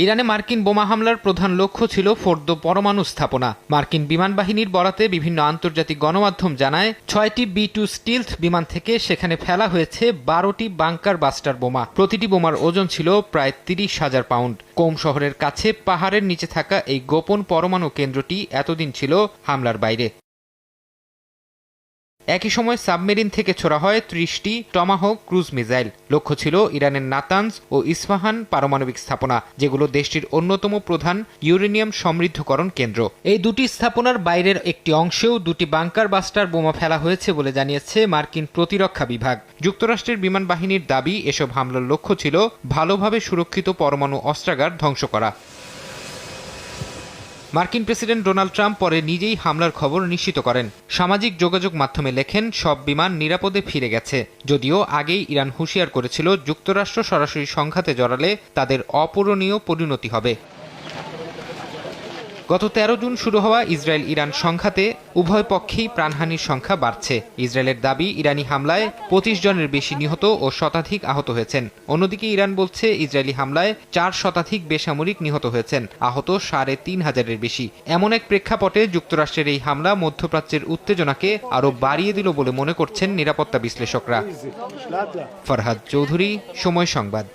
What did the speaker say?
ইরানে মার্কিন বোমা হামলার প্রধান লক্ষ্য ছিল ফোর্দো পরমাণু স্থাপনা। মার্কিন বিমান বাহিনীর বরাতে বিভিন্ন আন্তর্জাতিক গণমাধ্যম জানায় ৬টি B-2 স্টিলথ বিমান থেকে সেখানে ফেলা হয়েছে ১২টি বাংকার বাস্টার বোমা। প্রতিটি বোমার ওজন ছিল প্রায় ৩০,০০০ পাউন্ড। কোম শহরের কাছে পাহাড়ের নিচে থাকা এই গোপন পরমাণু কেন্দ্রটি এতদিন ছিল হামলার বাইরে। একই সময় সাবমেরিন থেকে ছোড়া হয় ৩০টি টমাহক ক্রুজ মিসাইল। লক্ষ্য ছিল ইরানের নাতানজ ও ইস্পাহান পারমাণবিক স্থাপনা, যেগুলো দেশটির অন্যতম প্রধান ইউরেনিয়াম সমৃদ্ধকরণ কেন্দ্র। এই দুটি স্থাপনার বাইরের একটি অংশেও দুটি বাংকার বাস্টার বোমা ফেলা হয়েছে বলে জানিয়েছে মার্কিন প্রতিরক্ষা বিভাগ। যুক্তরাষ্ট্রের বিমান বাহিনীর দাবি, এসব হামলার লক্ষ্য ছিল ভালোভাবে সুরক্ষিত পরমাণু অস্ত্রাগার ধ্বংস করা। মার্কিন প্রেসিডেন্ট ডোনাল্ড ট্রাম্প পরে নিজেই হামলার খবর নিশ্চিত করেন। সামাজিক যোগাযোগ মাধ্যমে লেখেন, সব বিমান নিরাপদে ফিরে গেছে। যদিও আগেই ইরান হুঁশিয়ার করেছিল, যুক্তরাষ্ট্র সরাসরি সংঘাতে জড়ালে তাদের অপূরণীয় পরিণতি হবে। গত ১৩ জুন শুরু হওয়া ইসরায়েল ইরান সংঘাতে উভয় পক্ষেই প্রাণহানির সংখ্যা বাড়ছে। ইসরায়েলের দাবি, ইরানি হামলায় ২৫ জনের বেশি নিহত ও শতাধিক আহত হয়েছেন। অন্যদিকে ইরান বলছে, ইসরায়েলি হামলায় ৪ শতাধিক বেসামরিক নিহত হয়েছেন, আহত ৩৫০০০-এর বেশি। এমন এক প্রেক্ষাপটে যুক্তরাষ্ট্রের এই হামলা মধ্যপ্রাচ্যের উত্তেজনাকে আরও বাড়িয়ে দিল বলে মনে করছেন নিরাপত্তা বিশ্লেষকরা। ফরহাদ চৌধুরী, সময় সংবাদ।